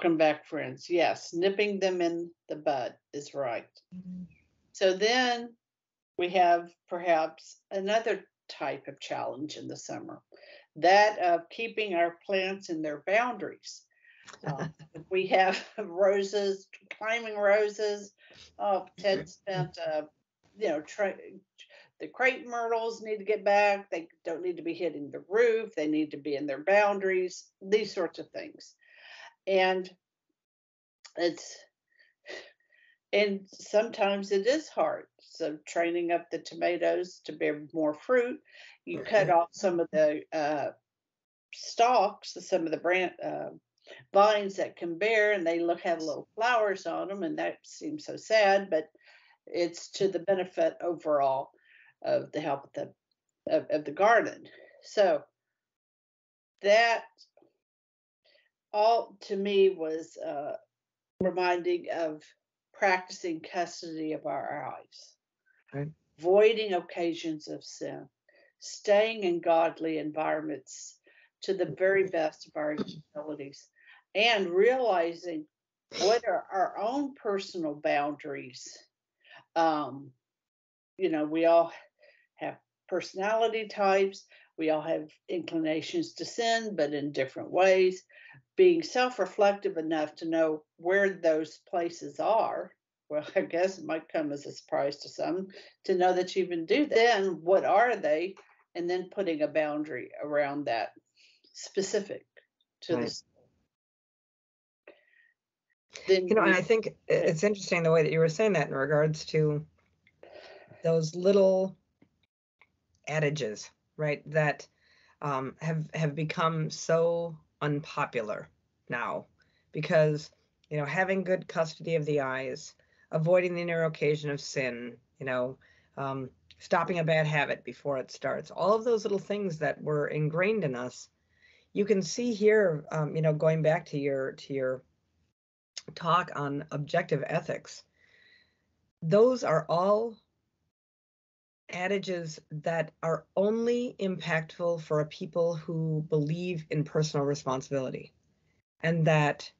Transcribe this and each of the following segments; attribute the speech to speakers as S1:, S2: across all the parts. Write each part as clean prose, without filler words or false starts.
S1: Welcome back, friends. Yes, nipping them in the bud is right. So then we have perhaps another type of challenge in the summer, that of keeping our plants in their boundaries. We have roses, climbing roses. Oh, Ted spent, the crepe myrtles need to get back. They don't need to be hitting the roof. They need to be in their boundaries, these sorts of things. And it's and sometimes it is hard. So training up the tomatoes to bear more fruit, you cut off some of the stalks, some of the vines that can bear, and they have little flowers on them, and that seems so sad, but it's to the benefit overall of the health of the garden. So that all to me was reminding of practicing custody of our eyes,
S2: Right.
S1: avoiding occasions of sin, staying in godly environments to the very best of our abilities, and realizing what are our own personal boundaries. Um, we all have personality types. We all have inclinations to sin, but in different ways. Being self reflective enough to know where those places are. Well, I guess it might come as a surprise to some to know that you even do that. Then, what are they? And then putting a boundary around that specific to
S2: Right.
S1: the. Then
S2: And I think it's interesting the way that you were saying that in regards to those little adages, right, that have become so unpopular now because, having good custody of the eyes, avoiding the near occasion of sin, stopping a bad habit before it starts, all of those little things that were ingrained in us. You can see here, going back to your talk on objective ethics, those are all adages that are only impactful for a people who believe in personal responsibility, and that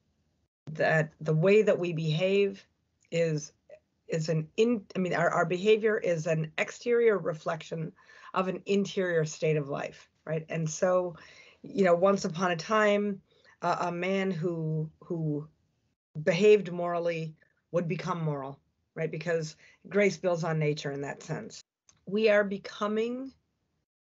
S2: the way that we behave is our behavior is an exterior reflection of an interior state of life, right? And so, once upon a time, a man who behaved morally would become moral, right? Because grace builds on nature in that sense. We are becoming,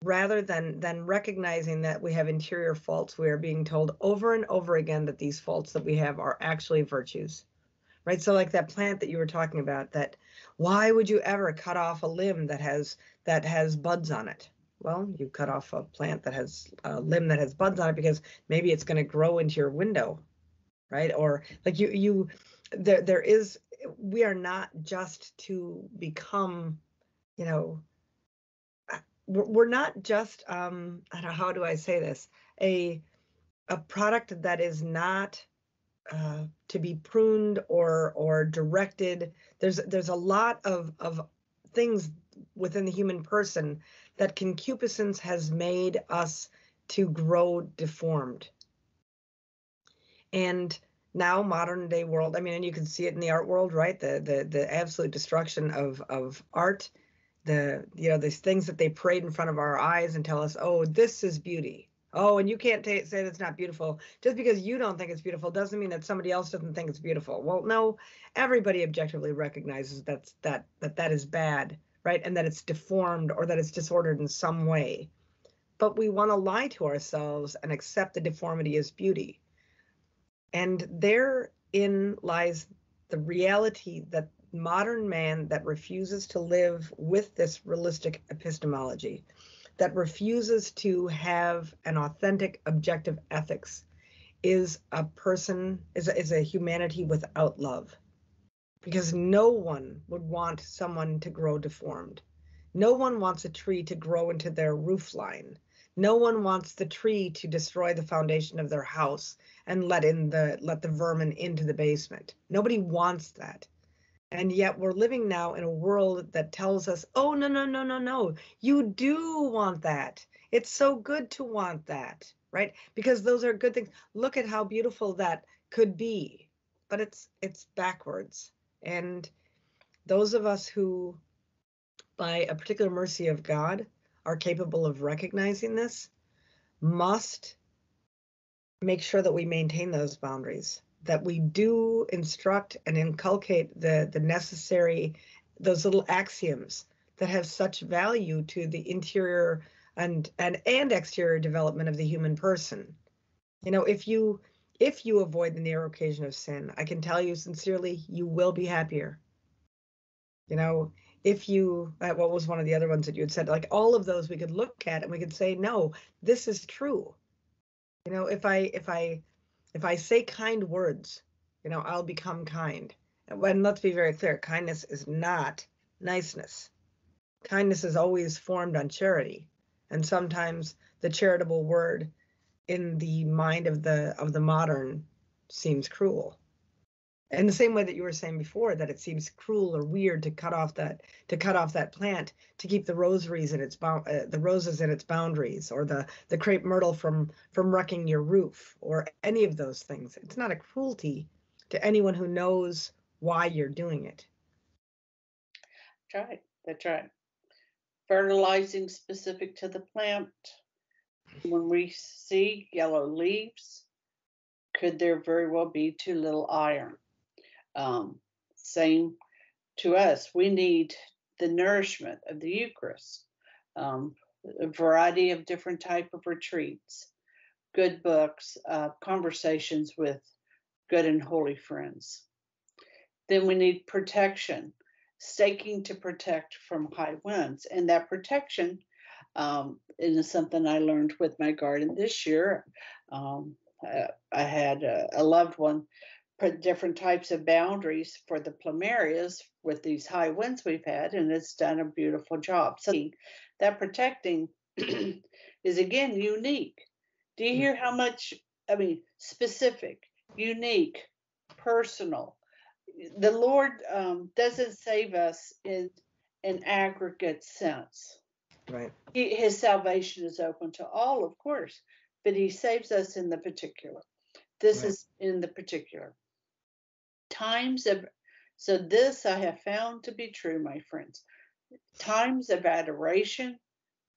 S2: rather than recognizing that we have interior faults, we are being told over and over again that these faults that we have are actually virtues, right? So like that plant that you were talking about, that why would you ever cut off a limb that has buds on it? Well, you cut off a plant that has a limb that has buds on it because maybe it's going to grow into your window, right? Or like we are not just to become, we're not just, I don't know, how do I say this? A product that is not to be pruned or directed. There's a lot of things within the human person that concupiscence has made us to grow deformed. And now modern day world, and you can see it in the art world, right? The absolute destruction of art, these things that they parade in front of our eyes and tell us, oh, this is beauty. Oh, and you can't say that's not beautiful. Just because you don't think it's beautiful doesn't mean that somebody else doesn't think it's beautiful. Well, no, everybody objectively recognizes that is bad, right? And that it's deformed or that it's disordered in some way. But we want to lie to ourselves and accept the deformity as beauty. And therein lies the reality that modern man that refuses to live with this realistic epistemology, that refuses to have an authentic objective ethics, is a humanity without love. Because no one would want someone to grow deformed. No one wants a tree to grow into their roof line. No one wants the tree to destroy the foundation of their house and let the vermin into the basement. Nobody wants that. And yet we're living now in a world that tells us, oh, no. You do want that. It's so good to want that, right? Because those are good things. Look at how beautiful that could be, but it's backwards. And those of us who, by a particular mercy of God, are capable of recognizing this must make sure that we maintain those boundaries, that we do instruct and inculcate the necessary, those little axioms that have such value to the interior and exterior development of the human person. You know, if you avoid the narrow occasion of sin, I can tell you sincerely, you will be happier. You know, if you, what was one of the other ones that you had said, like all of those we could look at and we could say, no, this is true. You know, if I say kind words, you know, I'll become kind. And let's be very clear, kindness is not niceness. Kindness is always formed on charity. And sometimes the charitable word in the mind of the modern seems cruel. In the same way that you were saying before, that it seems cruel or weird to cut off that plant to keep the rosaries in its the roses in its boundaries, or the crepe myrtle from wrecking your roof, or any of those things. It's not a cruelty to anyone who knows why you're doing it.
S1: That's right. That's right. Fertilizing specific to the plant. When we see yellow leaves, could there very well be too little iron? Same to us. We need the nourishment of the Eucharist, a variety of different type of retreats, good books, conversations with good and holy friends. Then we need protection, staking to protect from high winds. And that protection is something I learned with my garden this year. I had a loved one put different types of boundaries for the plumerias with these high winds we've had, and it's done a beautiful job. So that protecting is, again, unique. Do you hear how much, I mean, specific, unique, personal? The Lord doesn't save us in an aggregate sense.
S2: Right.
S1: His salvation is open to all, of course, but he saves us in the particular. This is in the particular. So this I have found to be true, my friends. Times of adoration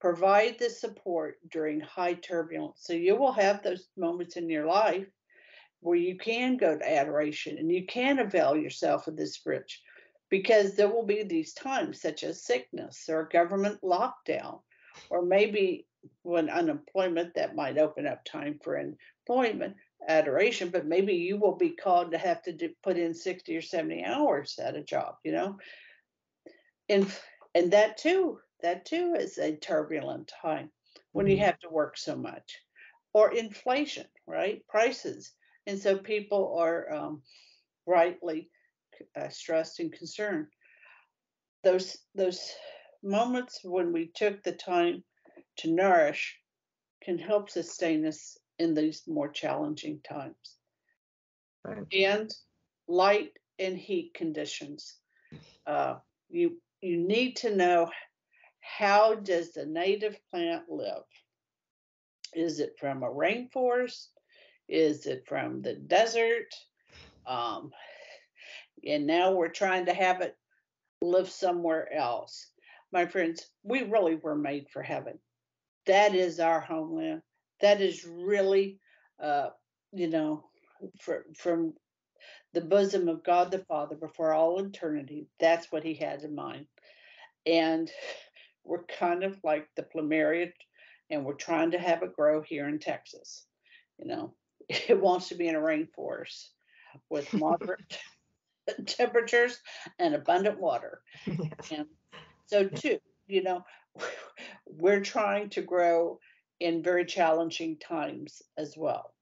S1: provide the support during high turbulence. So you will have those moments in your life where you can go to adoration and you can avail yourself of this bridge, because there will be these times such as sickness or government lockdown, or maybe when unemployment, that might open up time for employment, adoration, but maybe you will be called to have to put in 60 or 70 hours at a job, you know, and that too is a turbulent time when you have to work so much, or inflation, right? Prices. And so people are rightly stressed and concerned. Those moments when we took the time to nourish can help sustain us in these more challenging times.
S2: Right.
S1: And light and heat conditions. You need to know, how does the native plant live? Is it from a rainforest? Is it from the desert? And now we're trying to have it live somewhere else. My friends, we really were made for heaven. That is our homeland. That is really, you know, from the bosom of God the Father before all eternity. That's what he had in mind. And we're kind of like the plumeria, and we're trying to have it grow here in Texas. You know, it wants to be in a rainforest with moderate temperatures and abundant water.
S2: Yes.
S1: And so too, you know, we're trying to grow in very challenging times as well.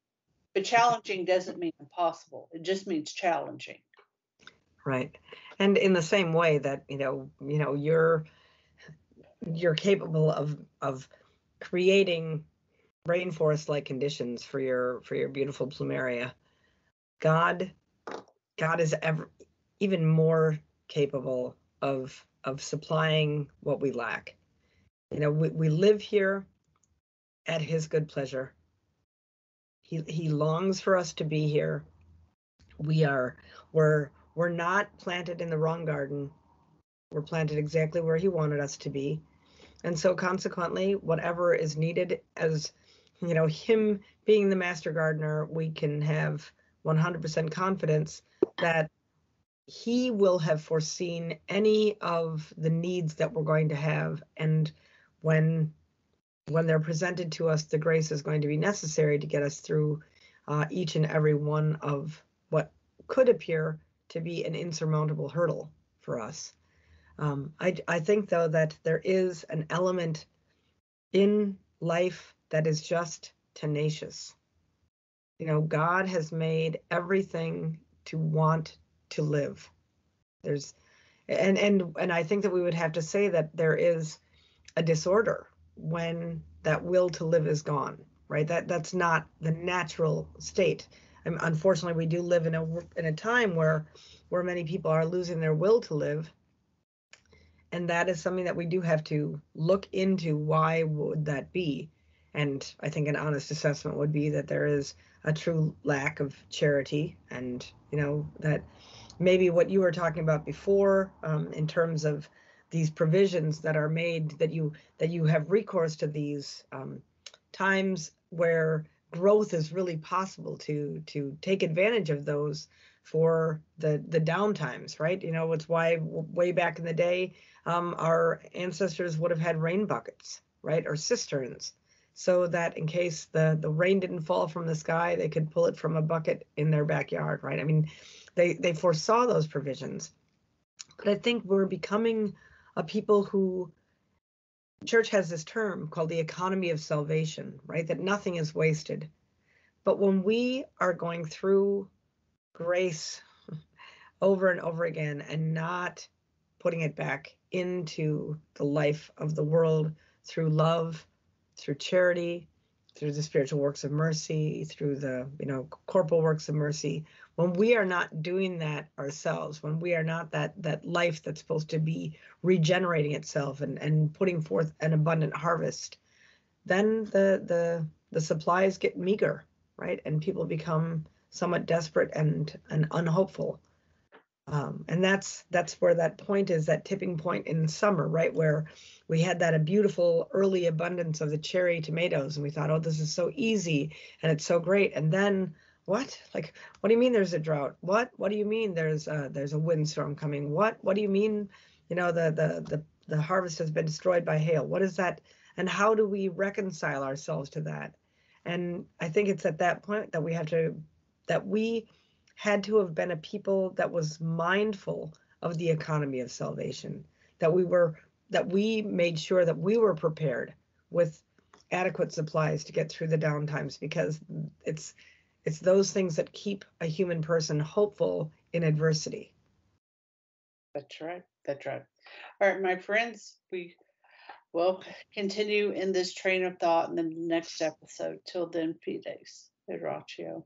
S1: But challenging doesn't mean impossible. It just means challenging.
S2: Right. And in the same way that, you're capable of creating rainforest-like conditions for your beautiful plumeria, God is even more capable of supplying what we lack. We live here at his good pleasure. He longs for us to be here. We're not planted in the wrong garden. We're planted exactly where he wanted us to be. And so consequently, whatever is needed, as him being the master gardener, we can have 100% confidence that he will have foreseen any of the needs that we're going to have. And when they're presented to us, the grace is going to be necessary to get us through each and every one of what could appear to be an insurmountable hurdle for us. I think, though, that there is an element in life that is just tenacious. God has made everything to want to live. And I think that we would have to say that there is a disorder when that will to live is gone, right? That's not the natural state. Unfortunately, we do live in a time where many people are losing their will to live, and that is something that we do have to look into. Why would that be? And I think an honest assessment would be that there is a true lack of charity, and that maybe what you were talking about before, in terms of these provisions that are made, that you have recourse to these times where growth is really possible, to take advantage of those for the down times, right? It's why way back in the day, our ancestors would have had rain buckets, right, or cisterns, so that in case the rain didn't fall from the sky, they could pull it from a bucket in their backyard, right? I mean, they foresaw those provisions. But I think we're becoming a people who, church has this term called the economy of salvation, right? That nothing is wasted. But when we are going through grace over and over again and not putting it back into the life of the world through love, through charity, through the spiritual works of mercy, through the corporal works of mercy, when we are not doing that ourselves, when we are not that life that's supposed to be regenerating itself and putting forth an abundant harvest, then the supplies get meager, right? And people become somewhat desperate and unhopeful. And that's where that point is, that tipping point in summer, right? Where we had that a beautiful early abundance of the cherry tomatoes, and we thought, oh, this is so easy and it's so great. And then what? Like, what do you mean there's a drought? What do you mean there's a windstorm coming? What do you mean, the harvest has been destroyed by hail? What is that? And how do we reconcile ourselves to that? And I think it's at that point that we had to have been a people that was mindful of the economy of salvation, that we made sure that we were prepared with adequate supplies to get through the down times, because it's those things that keep a human person hopeful in adversity.
S1: That's right. That's right. All right, my friends, we will continue in this train of thought in the next episode. Till then, fides, Oratio.